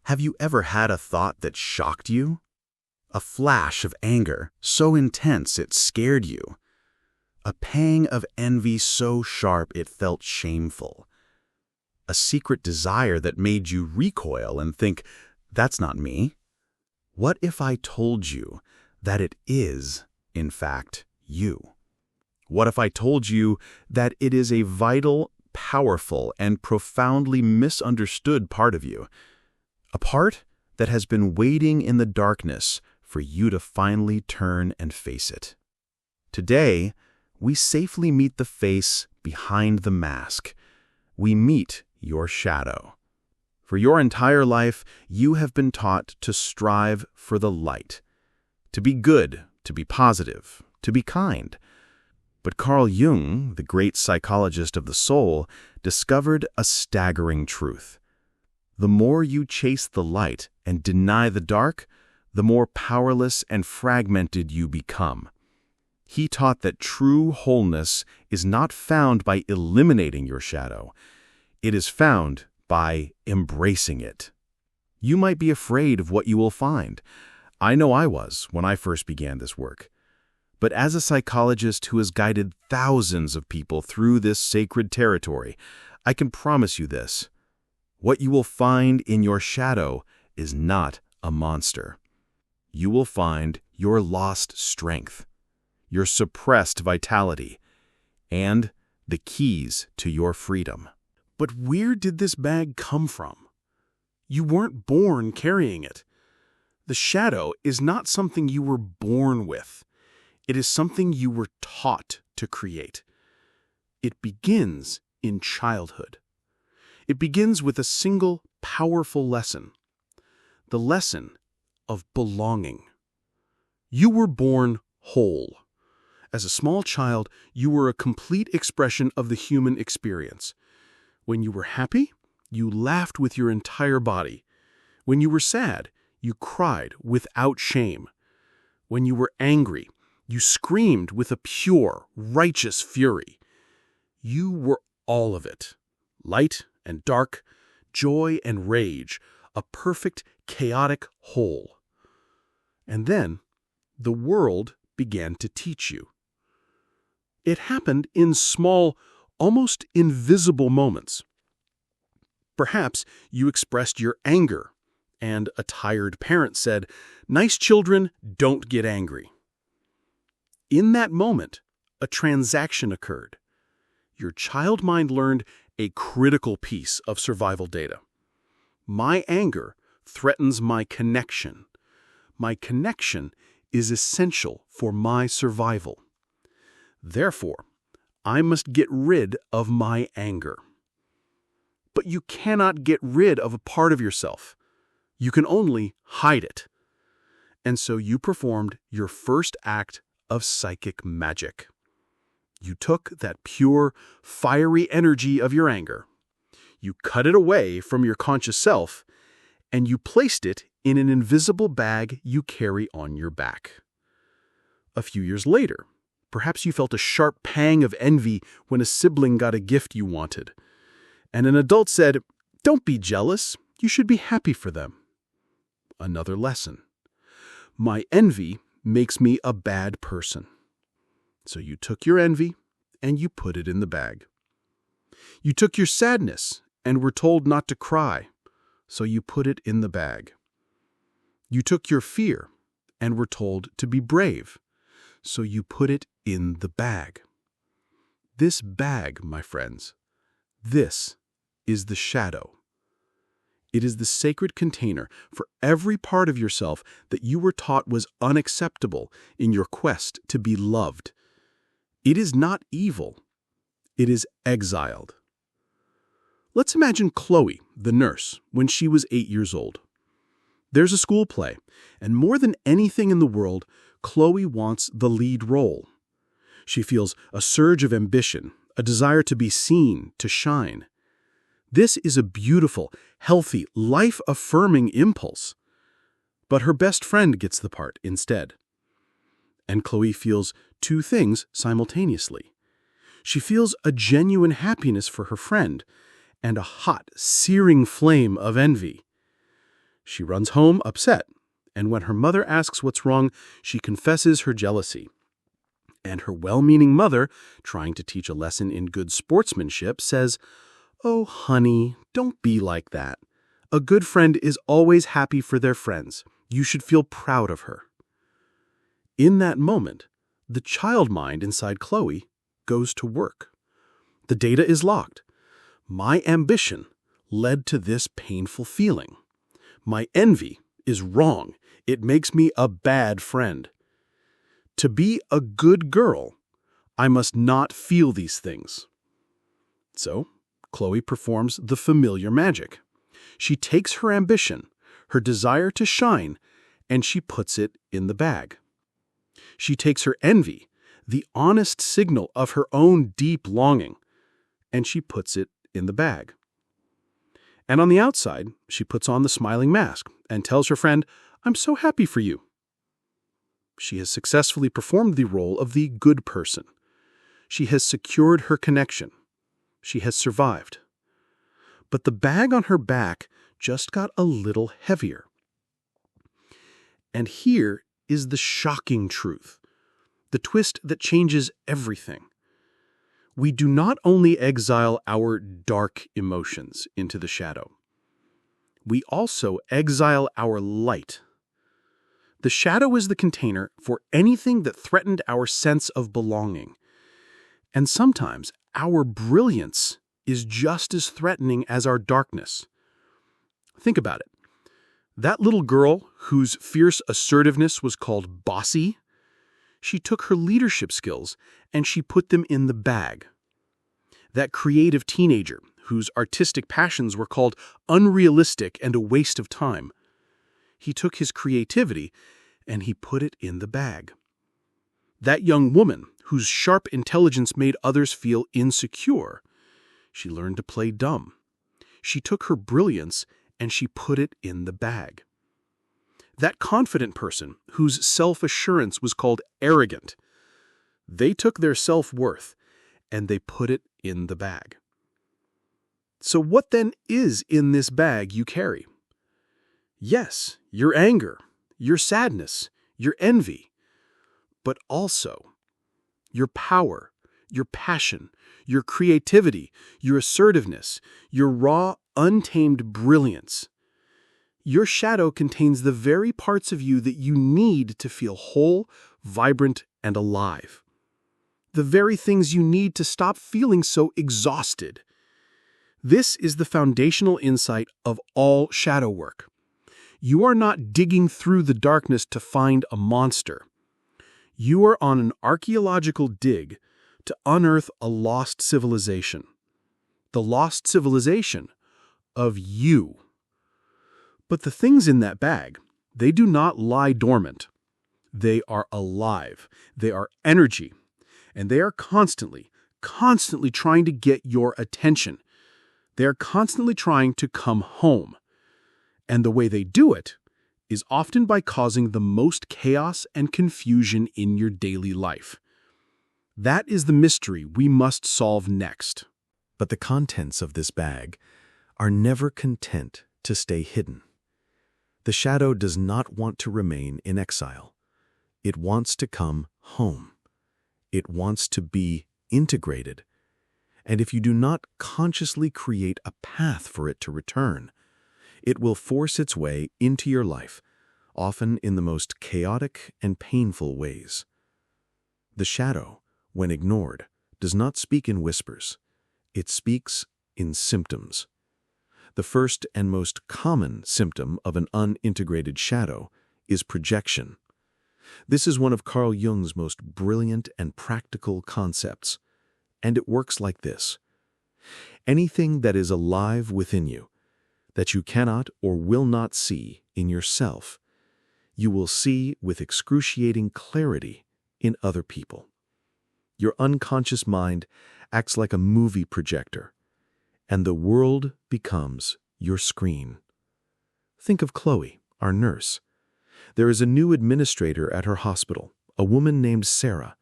Have you ever had a thought that shocked you? A flash of anger so intense it scared you. A pang of envy so sharp it felt shameful. A secret desire that made you recoil and think, "That's not me." What if I told you that it is, in fact, you? What if I told you that it is a vital, powerful, and profoundly misunderstood part of you? A part that has been waiting in the darkness for you to finally turn and face it. Today, we safely meet the face behind the mask. We meet your shadow. For your entire life, you have been taught to strive for the light, to be good, to be positive, to be kind. But Carl Jung, the great psychologist of the soul, discovered a staggering truth. The more you chase the light and deny the dark, the more powerless and fragmented you become. He taught that true wholeness is not found by eliminating your shadow. It is found by embracing it. You might be afraid of what you will find. I know I was when I first began this work. But as a psychologist who has guided thousands of people through this sacred territory, I can promise you this. What you will find in your shadow is not a monster. You will find your lost strength, your suppressed vitality, and the keys to your freedom. But where did this bag come from? You weren't born carrying it. The shadow is not something you were born with. It is something you were taught to create. It begins in childhood. It begins with a single, powerful lesson. The lesson of belonging. You were born whole. As a small child, you were a complete expression of the human experience. When you were happy, you laughed with your entire body. When you were sad, you cried without shame. When you were angry, you screamed with a pure, righteous fury. You were all of it. Light and dark, joy and rage, a perfect, chaotic whole. And then, the world began to teach you. It happened in small, almost invisible moments. Perhaps you expressed your anger, and a tired parent said, "Nice children don't get angry." In that moment, a transaction occurred. Your child mind learned a critical piece of survival data. My anger threatens my connection. My connection is essential for my survival. Therefore, I must get rid of my anger. But you cannot get rid of a part of yourself. You can only hide it. And so you performed your first act of psychic magic. You took that pure, fiery energy of your anger. You cut it away from your conscious self, and you placed it in an invisible bag you carry on your back. A few years later, perhaps you felt a sharp pang of envy when a sibling got a gift you wanted. And an adult said, "Don't be jealous, you should be happy for them." Another lesson. My envy makes me a bad person. So you took your envy and you put it in the bag. You took your sadness and were told not to cry, so you put it in the bag. You took your fear and were told to be brave, so you put it in the bag. This bag, my friends, this is the shadow. It is the sacred container for every part of yourself that you were taught was unacceptable in your quest to be loved. It is not evil. It is exiled. Let's imagine Chloe, the nurse, when she was 8 years old. There's a school play, and more than anything in the world, Chloe wants the lead role. She feels a surge of ambition, a desire to be seen, to shine. This is a beautiful, healthy, life-affirming impulse. But her best friend gets the part instead. And Chloe feels two things simultaneously. She feels a genuine happiness for her friend and a hot, searing flame of envy. She runs home upset, and when her mother asks what's wrong, she confesses her jealousy. And her well-meaning mother, trying to teach a lesson in good sportsmanship, says, "Oh, honey, don't be like that. A good friend is always happy for their friends. You should feel proud of her." In that moment, the child mind inside Chloe goes to work. The data is locked. My ambition led to this painful feeling. My envy is wrong. It makes me a bad friend. To be a good girl, I must not feel these things. So, Chloe performs the familiar magic. She takes her ambition, her desire to shine, and she puts it in the bag. She takes her envy, the honest signal of her own deep longing, and she puts it in the bag. And on the outside, she puts on the smiling mask and tells her friend, "I'm so happy for you." She has successfully performed the role of the good person. She has secured her connection. She has survived. But the bag on her back just got a little heavier. And here is the shocking truth, the twist that changes everything. We do not only exile our dark emotions into the shadow. We also exile our light. The shadow is the container for anything that threatened our sense of belonging. And sometimes our brilliance is just as threatening as our darkness. Think about it. That little girl whose fierce assertiveness was called bossy, she took her leadership skills and she put them in the bag. That creative teenager whose artistic passions were called unrealistic and a waste of time, he took his creativity and he put it in the bag. That young woman whose sharp intelligence made others feel insecure, she learned to play dumb. She took her brilliance and she put it in the bag. That confident person whose self-assurance was called arrogant, they took their self-worth and they put it in the bag. So what then is in this bag you carry? Yes, your anger, your sadness, your envy, but also your power, your passion, your creativity, your assertiveness, your raw, untamed brilliance. Your shadow contains the very parts of you that you need to feel whole, vibrant, and alive. The very things you need to stop feeling so exhausted. This is the foundational insight of all shadow work. You are not digging through the darkness to find a monster. You are on an archaeological dig to unearth a lost civilization. The lost civilization of you. But the things in that bag, they do not lie dormant. They are alive. They are energy. And they are constantly trying to get your attention. They are constantly trying to come home. And the way they do it is often by causing the most chaos and confusion in your daily life. That is the mystery we must solve next. But the contents of this bag are never content to stay hidden. The shadow does not want to remain in exile. It wants to come home. It wants to be integrated. And if you do not consciously create a path for it to return, it will force its way into your life, often in the most chaotic and painful ways. The shadow, when ignored, does not speak in whispers. It speaks in symptoms. The first and most common symptom of an unintegrated shadow is projection. This is one of Carl Jung's most brilliant and practical concepts, and it works like this. Anything that is alive within you, that you cannot or will not see in yourself, you will see with excruciating clarity in other people. Your unconscious mind acts like a movie projector, and the world becomes your screen. Think of Chloe, our nurse. There is a new administrator at her hospital, a woman named Sarah,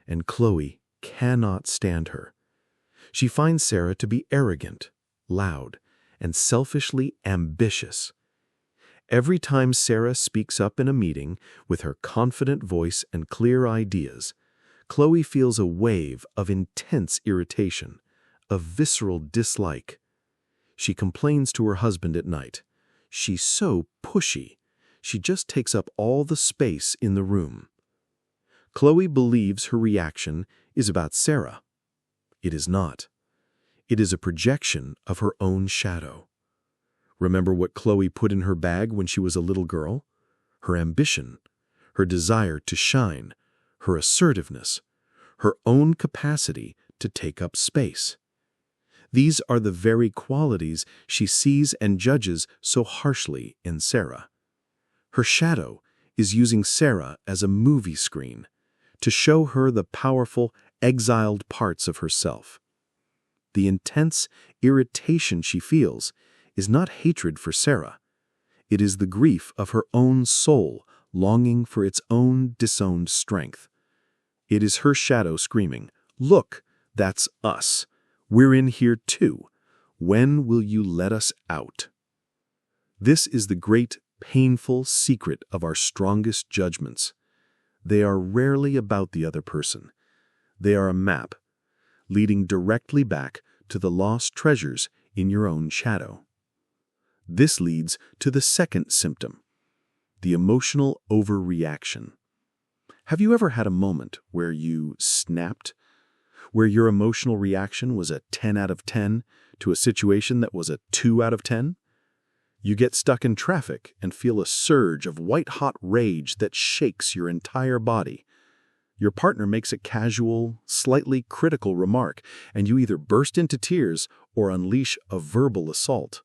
and Chloe cannot stand her. She finds Sarah to be arrogant, loud, and selfishly ambitious. Every time Sarah speaks up in a meeting with her confident voice and clear ideas, Chloe feels a wave of intense irritation, a visceral dislike. She complains to her husband at night. She's so pushy. She just takes up all the space in the room. Chloe believes her reaction is about Sarah. It is not. It is a projection of her own shadow. Remember what Chloe put in her bag when she was a little girl? Her ambition, her desire to shine, her assertiveness, her own capacity to take up space. These are the very qualities she sees and judges so harshly in Sarah. Her shadow is using Sarah as a movie screen to show her the powerful, exiled parts of herself. The intense irritation she feels is not hatred for Sarah. It is the grief of her own soul longing for its own disowned strength. It is her shadow screaming, "Look, that's us. We're in here too. When will you let us out?" This is the great, painful secret of our strongest judgments. They are rarely about the other person. They are a map, leading directly back to the lost treasures in your own shadow. This leads to the second symptom, the emotional overreaction. Have you ever had a moment where you snapped, where your emotional reaction was a 10 out of 10 to a situation that was a 2 out of 10? You get stuck in traffic and feel a surge of white-hot rage that shakes your entire body. Your partner makes a casual, slightly critical remark, and you either burst into tears or unleash a verbal assault.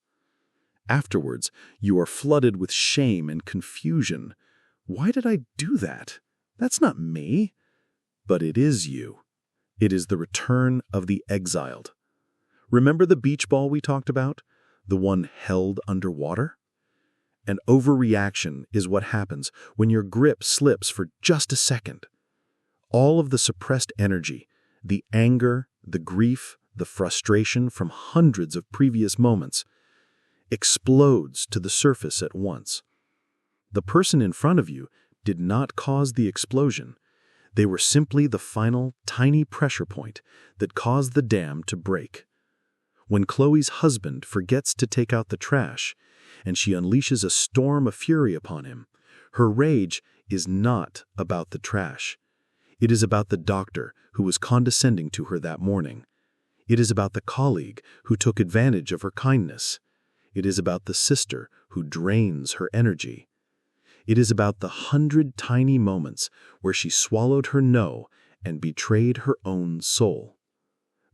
Afterwards, you are flooded with shame and confusion. Why did I do that? That's not me. But it is you. It is the return of the exiled. Remember the beach ball we talked about? The one held underwater? An overreaction is what happens when your grip slips for just a second. All of the suppressed energy, the anger, the grief, the frustration from hundreds of previous moments, explodes to the surface at once. The person in front of you did not cause the explosion. They were simply the final, tiny pressure point that caused the dam to break. When Chloe's husband forgets to take out the trash, and she unleashes a storm of fury upon him, her rage is not about the trash. It is about the doctor who was condescending to her that morning. It is about the colleague who took advantage of her kindness. It is about the sister who drains her energy. It is about the 100 tiny moments where she swallowed her no and betrayed her own soul.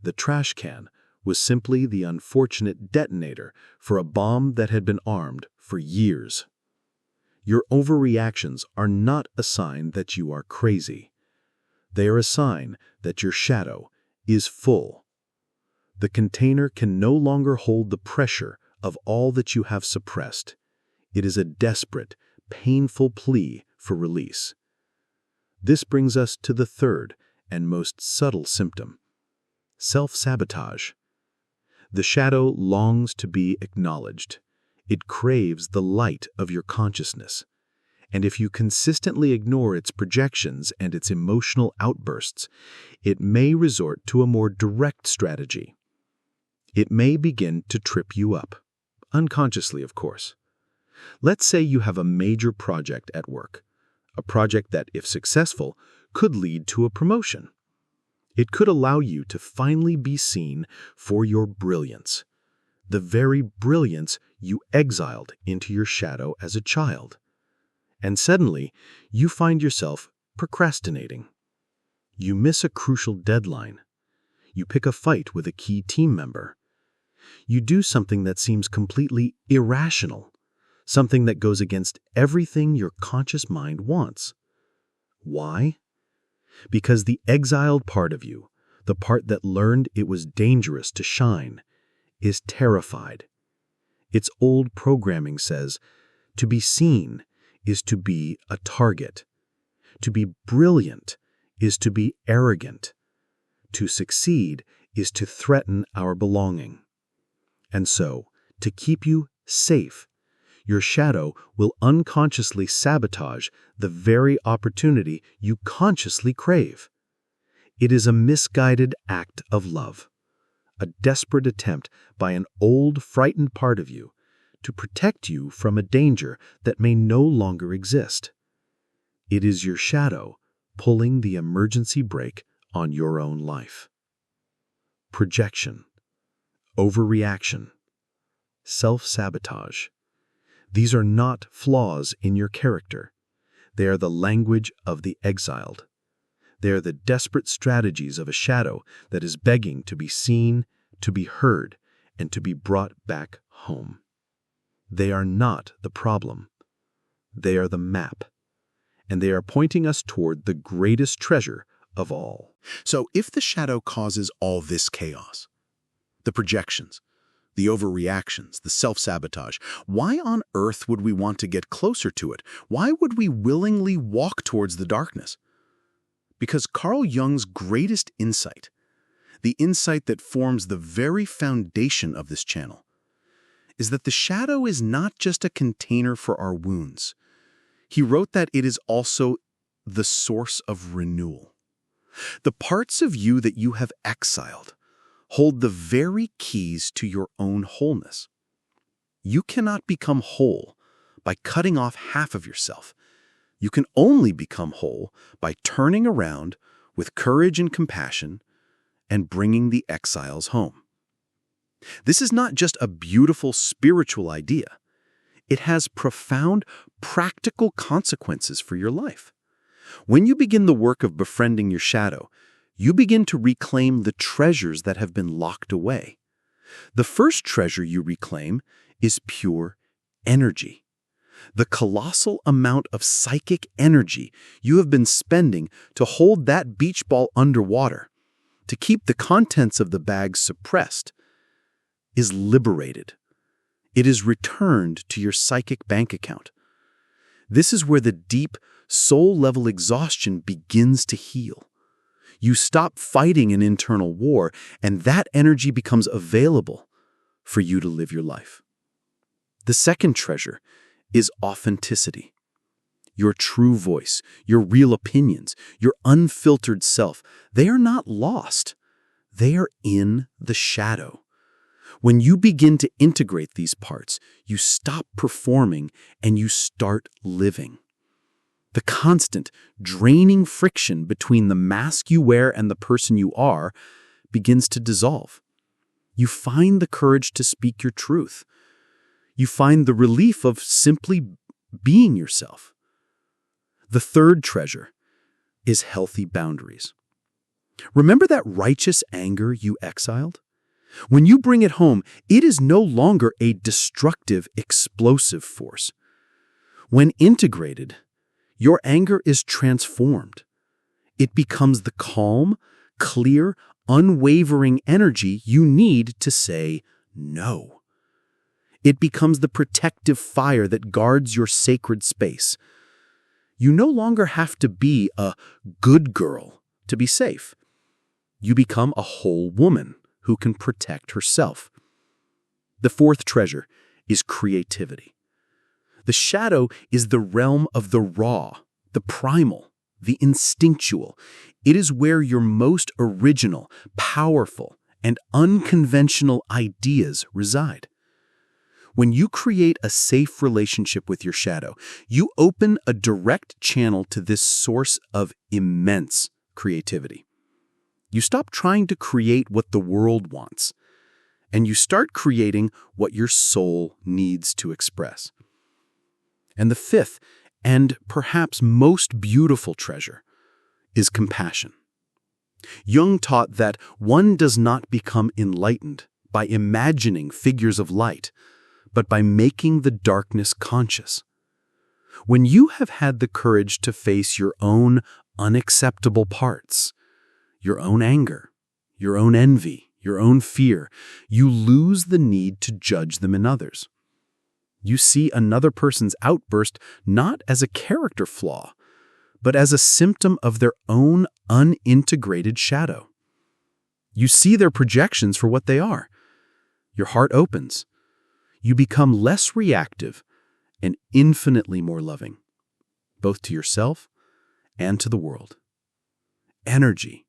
The trash can was simply the unfortunate detonator for a bomb that had been armed for years. Your overreactions are not a sign that you are crazy. They are a sign that your shadow is full. The container can no longer hold the pressure of all that you have suppressed. It is a desperate, painful plea for release. This brings us to the third and most subtle symptom, self-sabotage. The shadow longs to be acknowledged. It craves the light of your consciousness. And if you consistently ignore its projections and its emotional outbursts, it may resort to a more direct strategy. It may begin to trip you up, unconsciously, of course. Let's say you have a major project at work, a project that, if successful, could lead to a promotion. It could allow you to finally be seen for your brilliance, the very brilliance you exiled into your shadow as a child. And suddenly, you find yourself procrastinating. You miss a crucial deadline. You pick a fight with a key team member. You do something that seems completely irrational, something that goes against everything your conscious mind wants. Why? Because the exiled part of you, the part that learned it was dangerous to shine, is terrified. Its old programming says, to be seen is to be a target. To be brilliant is to be arrogant. To succeed is to threaten our belonging. And so, to keep you safe, your shadow will unconsciously sabotage the very opportunity you consciously crave. It is a misguided act of love, a desperate attempt by an old, frightened part of you to protect you from a danger that may no longer exist. It is your shadow pulling the emergency brake on your own life. Projection, overreaction, self-sabotage. These are not flaws in your character. They are the language of the exiled. They are the desperate strategies of a shadow that is begging to be seen, to be heard, and to be brought back home. They are not the problem. They are the map, and they are pointing us toward the greatest treasure of all. So if the shadow causes all this chaos, the projections, the overreactions, the self-sabotage, why on earth would we want to get closer to it? Why would we willingly walk towards the darkness? Because Carl Jung's greatest insight, the insight that forms the very foundation of this channel, is that the shadow is not just a container for our wounds. He wrote that it is also the source of renewal. The parts of you that you have exiled hold the very keys to your own wholeness. You cannot become whole by cutting off half of yourself. You can only become whole by turning around with courage and compassion and bringing the exiles home. This is not just a beautiful spiritual idea. It has profound practical consequences for your life. When you begin the work of befriending your shadow, you begin to reclaim the treasures that have been locked away. The first treasure you reclaim is pure energy. The colossal amount of psychic energy you have been spending to hold that beach ball underwater, to keep the contents of the bag suppressed, is liberated. It is returned to your psychic bank account. This is where the deep, soul-level exhaustion begins to heal. You stop fighting an internal war, and that energy becomes available for you to live your life. The second treasure is authenticity. Your true voice, your real opinions, your unfiltered self, they are not lost. They are in the shadow. When you begin to integrate these parts, you stop performing and you start living. The constant, draining friction between the mask you wear and the person you are begins to dissolve. You find the courage to speak your truth. You find the relief of simply being yourself. The third treasure is healthy boundaries. Remember that righteous anger you exiled? When you bring it home, it is no longer a destructive, explosive force. When integrated, your anger is transformed. It becomes the calm, clear, unwavering energy you need to say no. It becomes the protective fire that guards your sacred space. You no longer have to be a good girl to be safe. You become a whole woman who can protect herself. The fourth treasure is creativity. The shadow is the realm of the raw, the primal, the instinctual. It is where your most original, powerful, and unconventional ideas reside. When you create a safe relationship with your shadow, you open a direct channel to this source of immense creativity. You stop trying to create what the world wants, and you start creating what your soul needs to express. And the fifth, and perhaps most beautiful treasure, is compassion. Jung taught that one does not become enlightened by imagining figures of light, but by making the darkness conscious. When you have had the courage to face your own unacceptable parts, your own anger, your own envy, your own fear, you lose the need to judge them in others. You see another person's outburst not as a character flaw, but as a symptom of their own unintegrated shadow. You see their projections for what they are. Your heart opens. You become less reactive and infinitely more loving, both to yourself and to the world. Energy,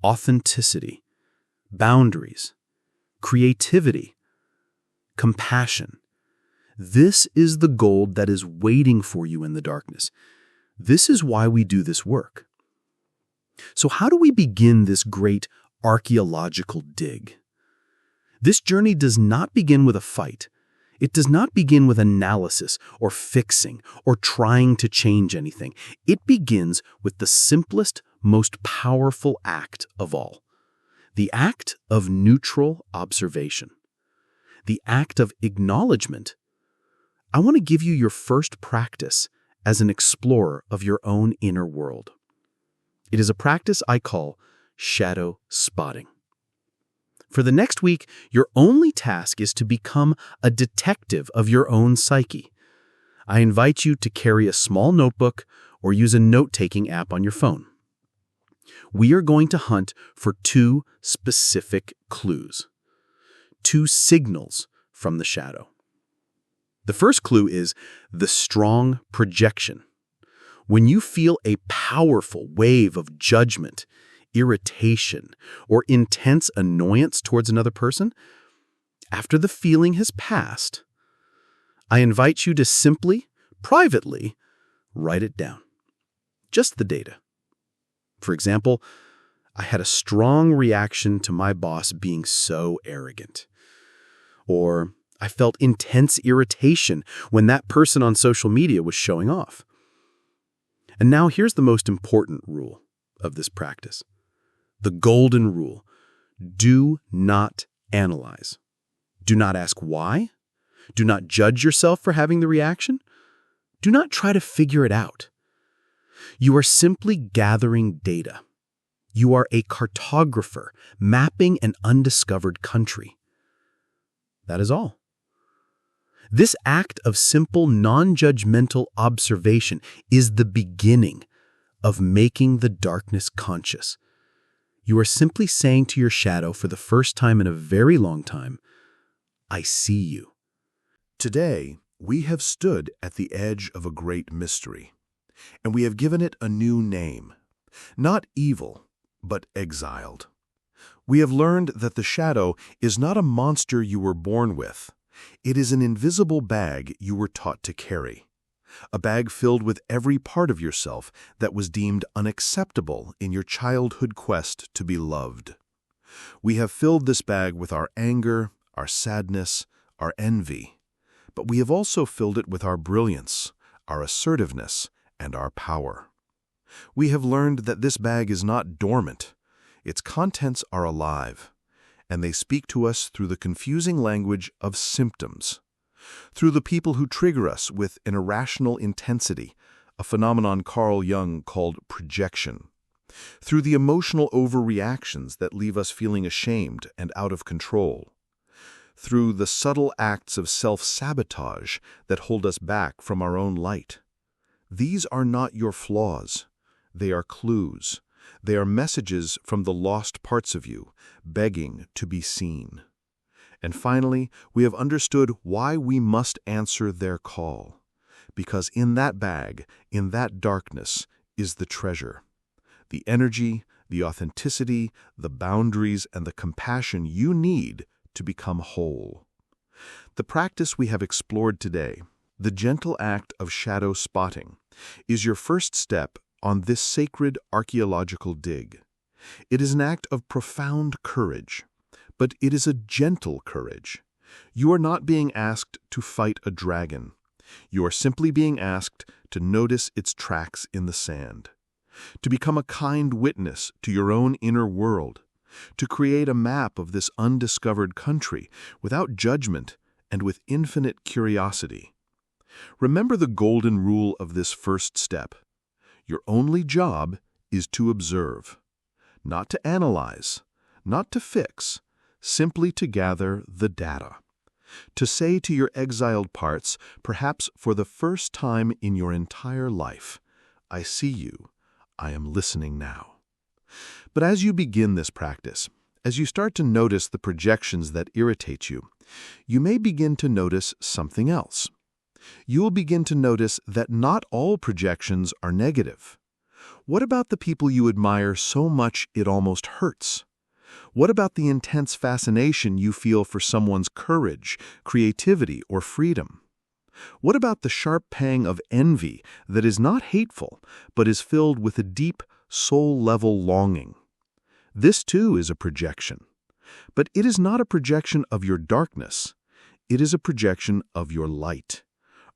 authenticity, boundaries, creativity, compassion. This is the gold that is waiting for you in the darkness. This is why we do this work. So how do we begin this great archaeological dig? This journey does not begin with a fight. It does not begin with analysis or fixing or trying to change anything. It begins with the simplest, most powerful act of all. The act of neutral observation. The act of acknowledgement. I want to give you your first practice as an explorer of your own inner world. It is a practice I call shadow spotting. For the next week, your only task is to become a detective of your own psyche. I invite you to carry a small notebook or use a note-taking app on your phone. We are going to hunt for 2 specific clues, 2 signals from the shadow. The first clue is the strong projection. When you feel a powerful wave of judgment, irritation, or intense annoyance towards another person, after the feeling has passed, I invite you to simply, privately, write it down. Just the data. For example, I had a strong reaction to my boss being so arrogant. Or I felt intense irritation when that person on social media was showing off. And now here's the most important rule of this practice. The golden rule. Do not analyze. Do not ask why. Do not judge yourself for having the reaction. Do not try to figure it out. You are simply gathering data. You are a cartographer mapping an undiscovered country. That is all. This act of simple, non-judgmental observation is the beginning of making the darkness conscious. You are simply saying to your shadow for the first time in a very long time, I see you. Today, we have stood at the edge of a great mystery, and we have given it a new name. Not evil, but exiled. We have learned that the shadow is not a monster you were born with. It is an invisible bag you were taught to carry. A bag filled with every part of yourself that was deemed unacceptable in your childhood quest to be loved. We have filled this bag with our anger, our sadness, our envy. But we have also filled it with our brilliance, our assertiveness, and our power. We have learned that this bag is not dormant. Its contents are alive, and they speak to us through the confusing language of symptoms, through the people who trigger us with an irrational intensity, a phenomenon Carl Jung called projection, through the emotional overreactions that leave us feeling ashamed and out of control, through the subtle acts of self-sabotage that hold us back from our own light. These are not your flaws. They are clues. They are messages from the lost parts of you, begging to be seen. And finally, we have understood why we must answer their call. Because in that bag, in that darkness, is the treasure. The energy, the authenticity, the boundaries, and the compassion you need to become whole. The practice we have explored today, the gentle act of shadow spotting, is your first step on this sacred archaeological dig. It is an act of profound courage, but it is a gentle courage. You are not being asked to fight a dragon. You are simply being asked to notice its tracks in the sand, to become a kind witness to your own inner world, to create a map of this undiscovered country without judgment and with infinite curiosity. Remember the golden rule of this first step. Your only job is to observe, not to analyze, not to fix, simply to gather the data. To say to your exiled parts, perhaps for the first time in your entire life, I see you, I am listening now. But as you begin this practice, as you start to notice the projections that irritate you, you may begin to notice something else. You'll begin to notice that not all projections are negative. What about the people you admire so much it almost hurts? What about the intense fascination you feel for someone's courage, creativity, or freedom? What about the sharp pang of envy that is not hateful, but is filled with a deep, soul-level longing? This too is a projection. But it is not a projection of your darkness. It is a projection of your light.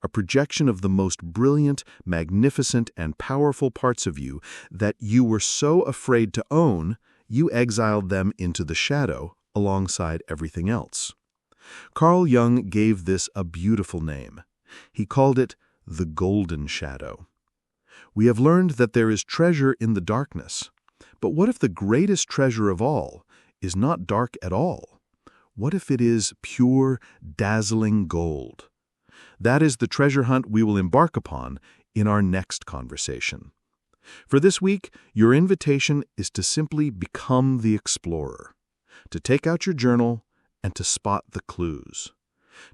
A projection of the most brilliant, magnificent, and powerful parts of you that you were so afraid to own, you exiled them into the shadow alongside everything else. Carl Jung gave this a beautiful name. He called it the golden shadow. We have learned that there is treasure in the darkness. But what if the greatest treasure of all is not dark at all? What if it is pure, dazzling gold? That is the treasure hunt we will embark upon in our next conversation. For this week, your invitation is to simply become the explorer, to take out your journal and to spot the clues.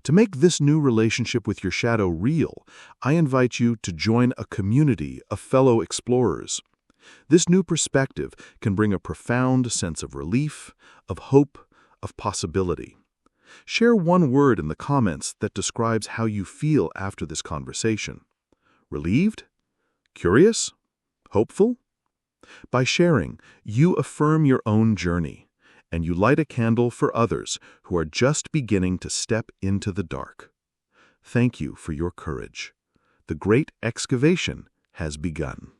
To make this new relationship with your shadow real, I invite you to join a community of fellow explorers. This new perspective can bring a profound sense of relief, of hope, of possibility. Share one word in the comments that describes how you feel after this conversation. Relieved? Curious? Hopeful? By sharing, you affirm your own journey, and you light a candle for others who are just beginning to step into the dark. Thank you for your courage. The great excavation has begun.